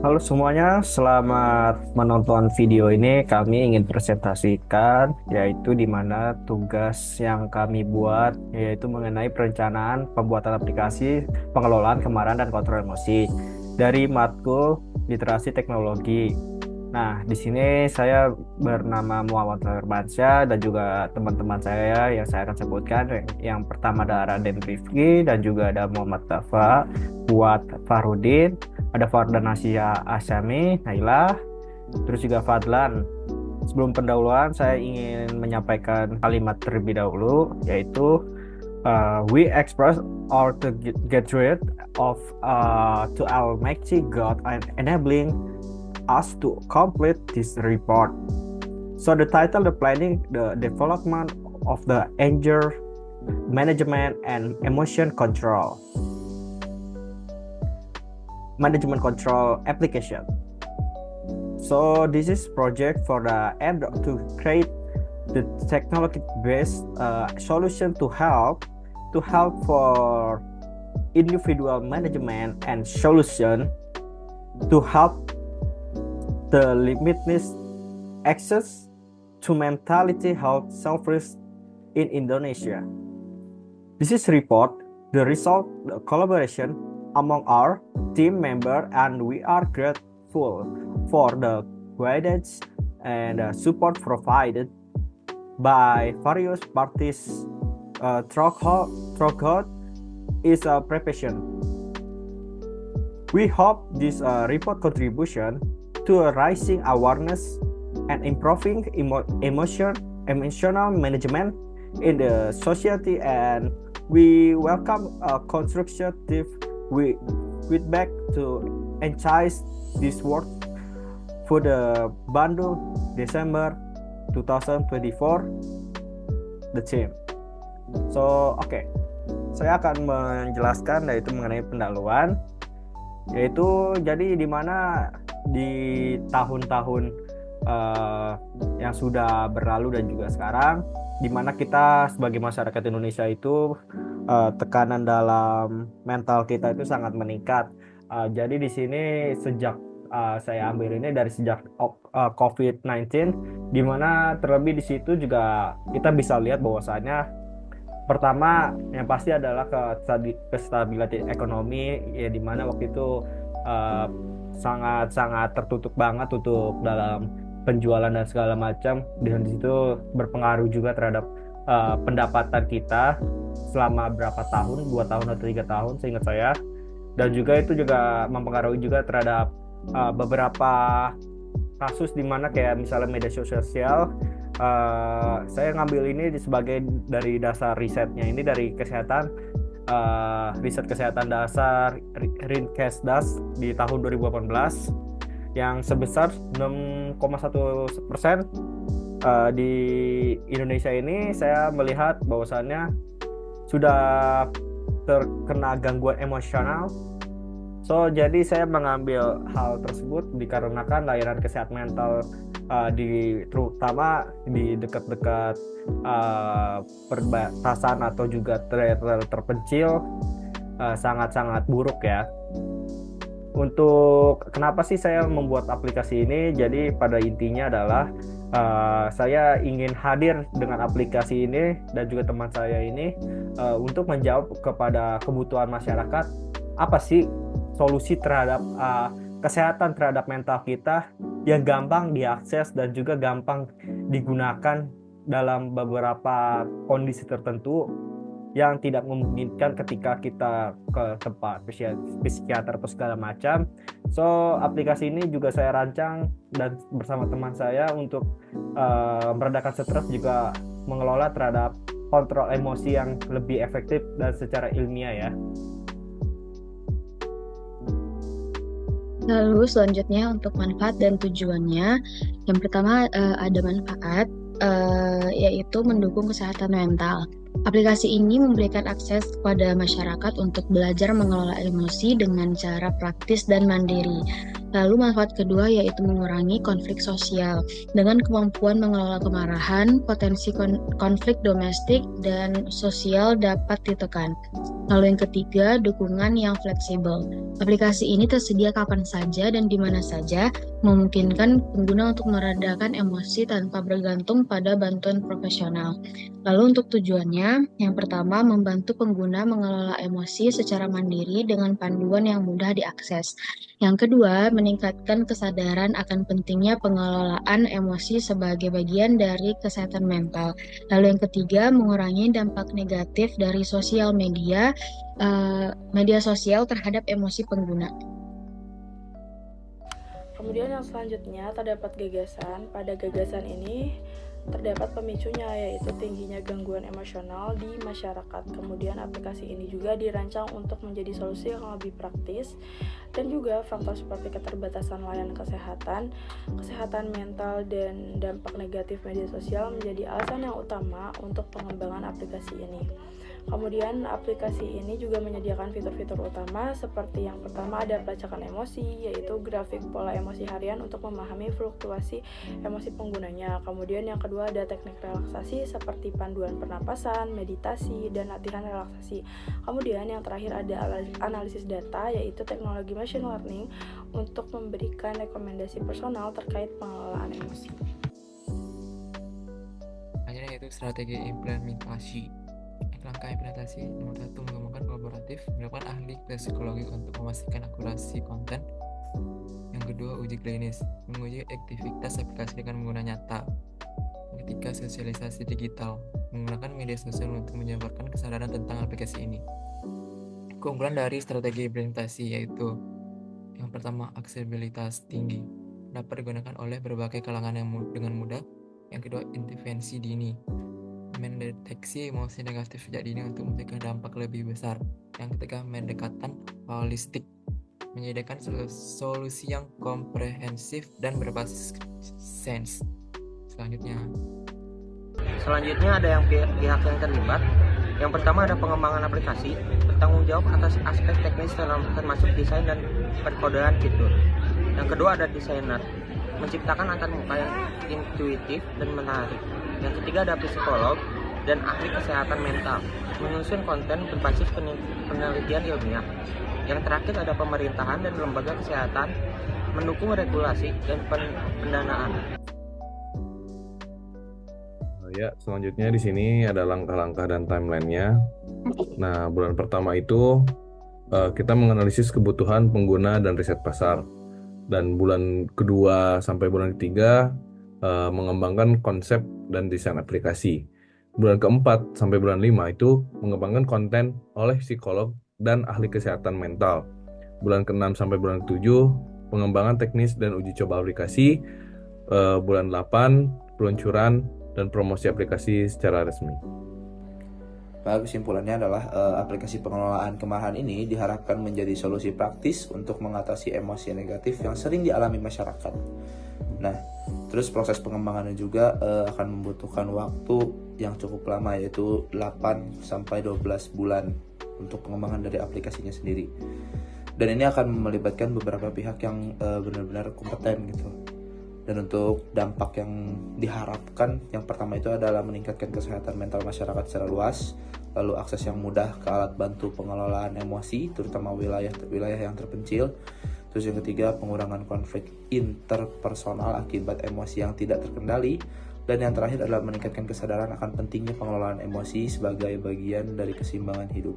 Halo semuanya, selamat menonton video ini. Kami ingin presentasikan yaitu di mana tugas yang kami buat yaitu mengenai perencanaan pembuatan aplikasi pengelolaan kemarahan dan kontrol emosi dari matkul literasi teknologi. Nah, di sini saya bernama Muhammad Firmansyah dan juga teman-teman saya yang saya akan sebutkan. Yang pertama ada Raden Rifki dan juga ada Muhammad Tafa, Buat Farudin, ada Fardan Asia Asyami, Naila, terus juga Fadlan. Sebelum pendahuluan, saya ingin menyampaikan kalimat terlebih dahulu, yaitu we express our gratitude of to Almighty God and enabling us to complete this report. So the title, the planning, the development of the anger management and emotion control management control application. So this is project for the end to create the technology based solution to help for individual management and solution to help the limitless access to mentality health service in Indonesia. This is report the result the collaboration among our team member, and we are grateful for the guidance and support provided by various parties throughout its preparation. We hope this report contribution to a rising awareness and improving emotional management in the society, and we welcome constructive feedback to enhance this work for the Bandung December 2024 the team. So saya akan menjelaskan yaitu mengenai pendahuluan, yaitu jadi di mana di tahun-tahun yang sudah berlalu dan juga sekarang, di mana kita sebagai masyarakat Indonesia itu tekanan dalam mental kita itu sangat meningkat. Jadi di sini sejak saya ambil ini dari sejak COVID-19, di mana terlebih di situ juga kita bisa lihat bahwasanya pertama yang pasti adalah kestabilan ekonomi, ya di mana waktu itu sangat-sangat tertutup banget untuk dalam penjualan dan segala macam, dan di situ berpengaruh juga terhadap pendapatan kita selama berapa tahun, 2 tahun atau 3 tahun seingat saya, dan juga itu juga mempengaruhi juga terhadap beberapa kasus di mana kayak misalnya media sosial. Saya ngambil ini sebagai dari dasar risetnya ini dari kesehatan, riset kesehatan dasar Rinkesdas di tahun 2018 yang sebesar 6,1% di Indonesia ini. Saya melihat bahwasannya sudah terkena gangguan emosional. So jadi saya mengambil hal tersebut dikarenakan layanan kesehatan mental terutama di dekat-dekat perbatasan atau juga terpencil sangat-sangat buruk ya. Untuk kenapa sih saya membuat aplikasi ini? Jadi pada intinya adalah saya ingin hadir dengan aplikasi ini dan juga teman saya ini untuk menjawab kepada kebutuhan masyarakat, apa sih solusi terhadap kesehatan terhadap mental kita yang gampang diakses dan juga gampang digunakan dalam beberapa kondisi tertentu yang tidak memungkinkan ketika kita ke tempat psikiater atau segala macam. So aplikasi ini juga saya rancang dan bersama teman saya untuk meredakan stres, juga mengelola terhadap kontrol emosi yang lebih efektif dan secara ilmiah ya. Lalu selanjutnya untuk manfaat dan tujuannya, yang pertama ada manfaat yaitu mendukung kesehatan mental. Aplikasi ini memberikan akses kepada masyarakat untuk belajar mengelola emosi dengan cara praktis dan mandiri. Lalu manfaat kedua yaitu mengurangi konflik sosial. Dengan kemampuan mengelola kemarahan, potensi konflik domestik dan sosial dapat ditekan. Lalu yang ketiga, dukungan yang fleksibel. Aplikasi ini tersedia kapan saja dan di mana saja, memungkinkan pengguna untuk meredakan emosi tanpa bergantung pada bantuan profesional. Lalu untuk tujuannya, yang pertama membantu pengguna mengelola emosi secara mandiri dengan panduan yang mudah diakses. Yang kedua, meningkatkan kesadaran akan pentingnya pengelolaan emosi sebagai bagian dari kesehatan mental. Lalu yang ketiga, mengurangi dampak negatif dari sosial media sosial terhadap emosi pengguna. Kemudian yang selanjutnya terdapat gagasan. Pada gagasan ini terdapat pemicunya, yaitu tingginya gangguan emosional di masyarakat. Kemudian aplikasi ini juga dirancang untuk menjadi solusi yang lebih praktis, dan juga faktor seperti keterbatasan layanan kesehatan mental, dan dampak negatif media sosial menjadi alasan yang utama untuk pengembangan aplikasi ini. Kemudian aplikasi ini juga menyediakan fitur-fitur utama seperti yang pertama ada pelacakan emosi, yaitu grafik pola emosi harian untuk memahami fluktuasi emosi penggunanya. Kemudian yang kedua ada teknik relaksasi seperti panduan pernapasan, meditasi, dan latihan relaksasi. Kemudian yang terakhir ada analisis data, yaitu teknologi machine learning untuk memberikan rekomendasi personal terkait pengelolaan emosi. Selanjutnya yaitu strategi implementasi. Langkah implementasi nomor 1, mengembangkan kolaboratif, melakukan ahli psikologi untuk memastikan akurasi konten. Yang kedua, uji klinis, menguji aktivitas aplikasi dengan menggunakan nyata. Yang ketiga, sosialisasi digital, menggunakan media sosial untuk menyebarkan kesadaran tentang aplikasi ini. Keunggulan dari strategi implementasi yaitu yang pertama, aksesibilitas tinggi, dapat digunakan oleh berbagai kalangan dengan mudah. Yang kedua, intervensi dini, mendeteksi emosi negatif sejak dini untuk mencegah dampak lebih besar. Yang ketiga, pendekatan holistik, menyediakan solusi yang komprehensif dan berbasis sains. Selanjutnya ada yang pihak yang terlibat. Yang pertama ada pengembangan aplikasi, bertanggung jawab atas aspek teknis termasuk desain dan perkodean fitur. Yang kedua ada desainer, menciptakan antarmuka yang intuitif dan menarik. Yang ketiga ada psikolog dan ahli kesehatan mental, menyusun konten berbasis penelitian ilmiah. Yang terakhir ada pemerintahan dan lembaga kesehatan, mendukung regulasi dan pendanaan. Ya, selanjutnya di sini ada langkah-langkah dan timelinenya. Nah, bulan pertama itu kita menganalisis kebutuhan pengguna dan riset pasar. Dan bulan kedua sampai bulan ketiga mengembangkan konsep dan desain aplikasi. Bulan keempat sampai bulan 5 itu mengembangkan konten oleh psikolog dan ahli kesehatan mental. Bulan ke-6 sampai bulan ke-7 pengembangan teknis dan uji coba aplikasi. Bulan 8 peluncuran dan promosi aplikasi secara resmi. Kesimpulannya adalah aplikasi pengelolaan kemarahan ini diharapkan menjadi solusi praktis untuk mengatasi emosi negatif yang sering dialami masyarakat. Nah, terus proses pengembangannya juga akan membutuhkan waktu yang cukup lama, yaitu 8-12 bulan untuk pengembangan dari aplikasinya sendiri. Dan ini akan melibatkan beberapa pihak yang benar-benar kompeten gitu. Dan untuk dampak yang diharapkan, yang pertama itu adalah meningkatkan kesehatan mental masyarakat secara luas, lalu akses yang mudah ke alat bantu pengelolaan emosi, terutama wilayah yang terpencil. Terus yang ketiga, pengurangan konflik interpersonal akibat emosi yang tidak terkendali. Dan yang terakhir adalah meningkatkan kesadaran akan pentingnya pengelolaan emosi sebagai bagian dari keseimbangan hidup.